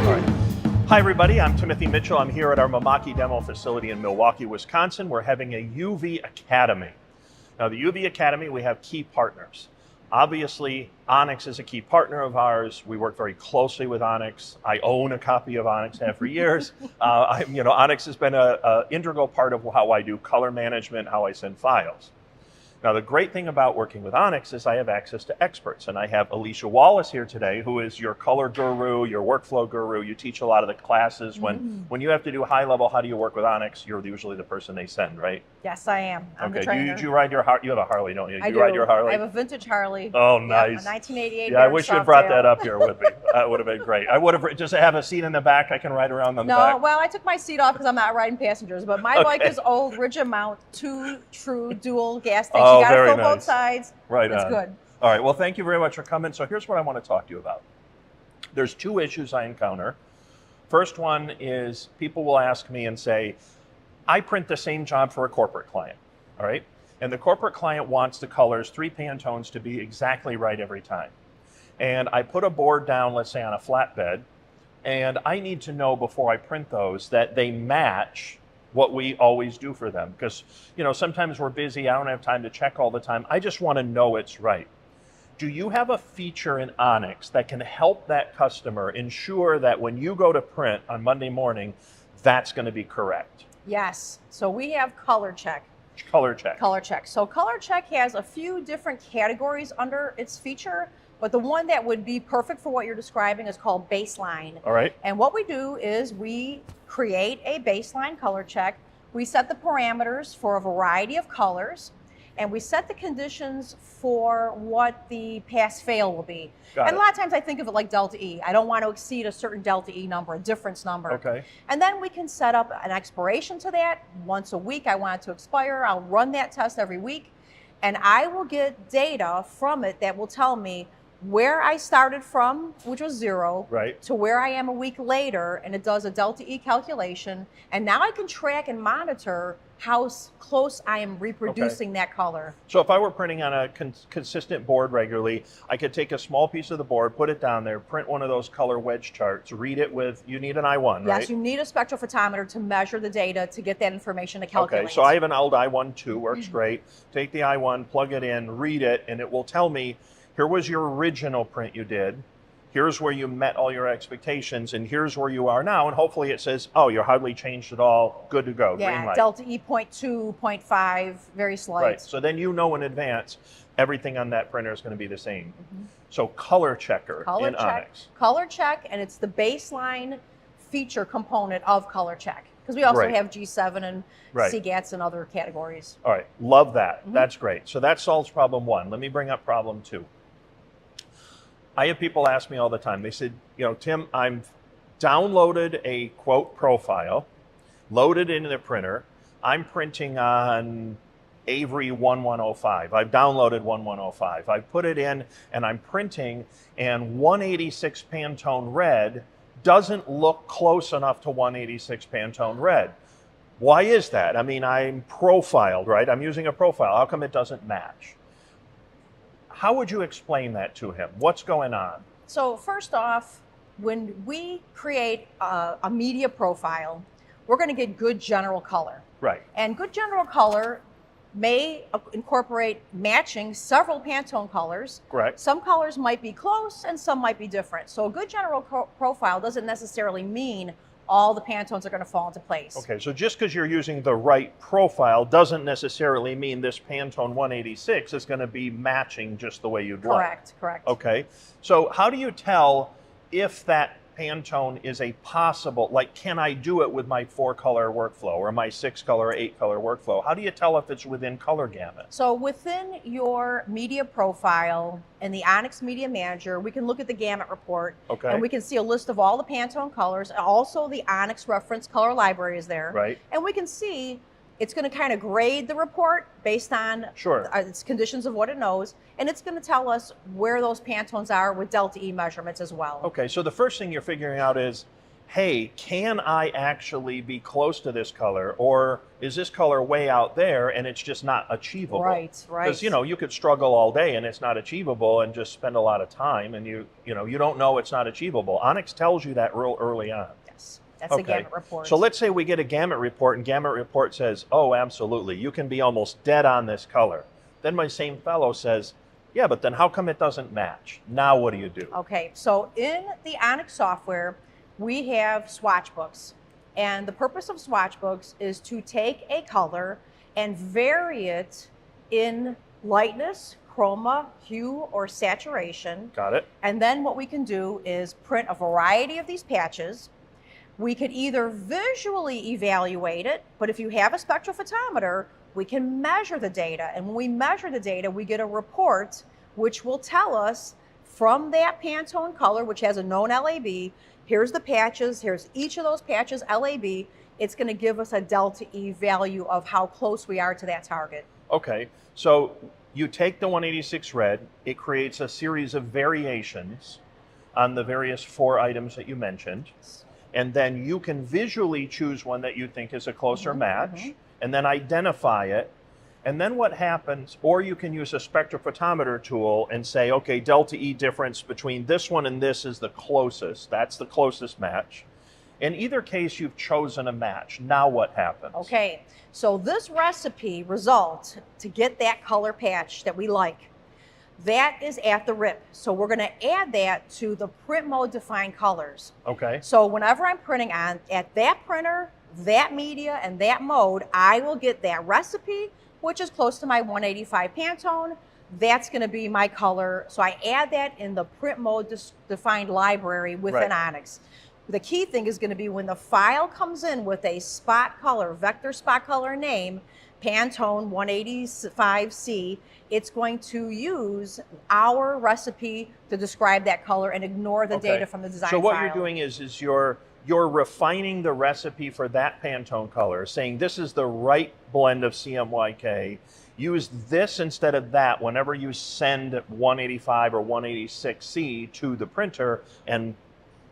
All right. Hi, everybody. I'm Timothy Mitchell. I'm here at our Mimaki demo facility in Milwaukee, Wisconsin. We're having a UV Academy. Now, the UV Academy, we have key partners. Obviously, Onyx is a key partner of ours. We work very closely with Onyx. I own a copy of Onyx, have for years. Onyx has been an integral part of how I do color management, how I send files. Now, the great thing about working with Onyx is I have access to experts, and I have Alicia Wallace here today, who is your color guru, your workflow guru. You teach a lot of the classes. When you have to do high level, how do you work with Onyx? You're usually the person they send, right? Yes, I am. I'm the Okay. trainer. Do you ride your Harley? You have a Harley, don't you? I do. Ride your Harley? I have a vintage Harley. Oh, nice. Yeah, a 1988. Yeah, I wish you had brought that up here with me. That would have been great. I would have just have a seat in the back. I can ride around on the back. No, well, I took my seat off because I'm not riding passengers, but my bike is old, rigid mount, 2 true dual gas tanks. Oh, you got to very fill nice. both sides. Right It's on. good. All right, well, thank you very much for coming. So here's what I want to talk to you about. There's 2 issues I encounter. First one is people will ask me and say, I print the same job for a corporate client, all right? And the corporate client wants the colors, 3 Pantones, to be exactly right every time. And I put a board down, let's say on a flatbed, and I need to know before I print those that they match what we always do for them. Because, sometimes we're busy, I don't have time to check all the time. I just want to know it's right. Do you have a feature in Onyx that can help that customer ensure that when you go to print on Monday morning, that's going to be correct? Yes. So we have Color Check. Color Check. Color Check. So Color Check has a few different categories under its feature, but the one that would be perfect for what you're describing is called Baseline. All right. And what we do is we create a baseline color check. We set the parameters for a variety of colors, and we set the conditions for what the pass-fail will be. Got and it. a lot of times I think of it like delta E. I don't want to exceed a certain delta E number, a difference number. Okay. And then we can set up an expiration to that. Once a week I want it to expire. I'll run that test every week, and I will get data from it that will tell me where I started from, which was 0, Right. to where I am a week later, and it does a delta E calculation. And now I can track and monitor how close I am reproducing that color. So if I were printing on a consistent board regularly, I could take a small piece of the board, put it down there, print one of those color wedge charts, read it with, you need an I1, right? Yes, you need a spectrophotometer to measure the data to get that information to calculate. Okay, so I have an old I1 too, works great. Take the I1, plug it in, read it, and it will tell me, here was your original print you did. Here's where you met all your expectations, and here's where you are now. And hopefully it says, oh, you're hardly changed at all. Good to go. Green Yeah, light. delta E 0.2, 0.5, very slight. Right. So then you know in advance everything on that printer is going to be the same. So color checker Color in check. Onyx. Color check, and it's the baseline feature component of color check. Because we also Right. have G7 and Right. CGATs and other categories. All right. Love that. That's great. So that solves problem 1. Let me bring up problem 2. I have people ask me all the time. They said, Tim, I've downloaded a quote profile, loaded into the printer. I'm printing on Avery 1105. I've downloaded 1105. I put it in and I'm printing, and 186 Pantone red doesn't look close enough to 186 Pantone red. Why is that? I mean, I'm profiled, right? I'm using a profile. How come it doesn't match? How would you explain that to him? What's going on? So first off, when we create a media profile, we're going to get good general color. Right. And good general color may incorporate matching several Pantone colors. Correct. Some colors might be close and some might be different. So a good general profile doesn't necessarily mean all the Pantones are going to fall into place. Okay, so just because you're using the right profile doesn't necessarily mean this Pantone 186 is going to be matching just the way you'd like. Correct, correct. Okay, so how do you tell if that Pantone is a possible, like, can I do it with my 4-color workflow or my 6-color or 8-color workflow? How do you tell if it's within color gamut? So within your media profile in the Onyx Media Manager, we can look at the gamut report, Okay. and we can see a list of all the Pantone colors. Also, the Onyx reference color library is there. Right. And we can see it's going to kind of grade the report based on Sure. its conditions of what it knows, and it's going to tell us where those Pantones are with delta E measurements as well. Okay, so the first thing you're figuring out is hey, can I actually be close to this color, or is this color way out there and it's just not achievable? Right. Because you could struggle all day and it's not achievable and just spend a lot of time, and you don't know it's not achievable. Onyx tells you that real early on. Yes, that's a gamut report. So let's say we get a gamut report, and gamut report says, oh, absolutely, you can be almost dead on this color. Then my same fellow says, yeah, but then how come it doesn't match? Now what do you do? Okay, so in the Onyx software, we have swatch books. And the purpose of swatch books is to take a color and vary it in lightness, chroma, hue, or saturation. Got it. And then what we can do is print a variety of these patches. We could either visually evaluate it, but if you have a spectrophotometer, we can measure the data. And when we measure the data, we get a report which will tell us from that Pantone color, which has a known LAB, here's the patches, here's each of those patches LAB. It's going to give us a delta E value of how close we are to that target. Okay, so you take the 186 red, it creates a series of variations on the various 4 items that you mentioned, and then you can visually choose one that you think is a closer match, and then identify it. And then what happens, or you can use a spectrophotometer tool and say, okay, delta E difference between this one and this is the closest. That's the closest match. In either case, you've chosen a match. Now what happens? Okay, so this recipe result to get that color patch that we like, that is at the RIP. So we're going to add that to the print mode defined colors. Okay. So whenever I'm printing on at that printer, that media, and that mode, I will get that recipe, which is close to my 185 Pantone. That's going to be my color. So I add that in the print mode defined library within Onyx. The key thing is going to be when the file comes in with a spot color, vector spot color name, Pantone 185C, it's going to use our recipe to describe that color and ignore the data from the design file. So what you're doing is you're refining the recipe for that Pantone color, saying this is the right blend of CMYK. Use this instead of that whenever you send 185 or 186C to the printer, and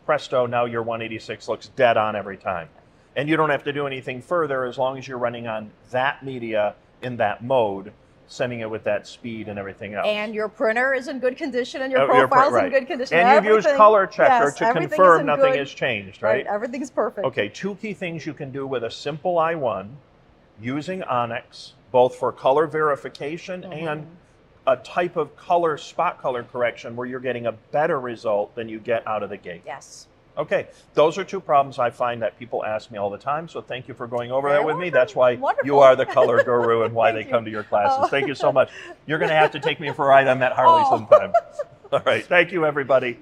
presto, now your 186 looks dead on every time. And you don't have to do anything further as long as you're running on that media in that mode, sending it with that speed and everything else. And your printer is in good condition and your profile's in good condition. And you've used Color Checker to confirm nothing has changed, right? Everything's perfect. Okay, 2 key things you can do with a simple I1 using Onyx, both for color verification and a type of color, spot color correction where you're getting a better result than you get out of the gate. Yes. Okay, those are 2 problems I find that people ask me all the time, so thank you for going over that with me. That's why you are the color guru and why they come to your classes. Thank you so much. You're going to have to take me for a ride on that Harley sometime. All right, thank you, everybody.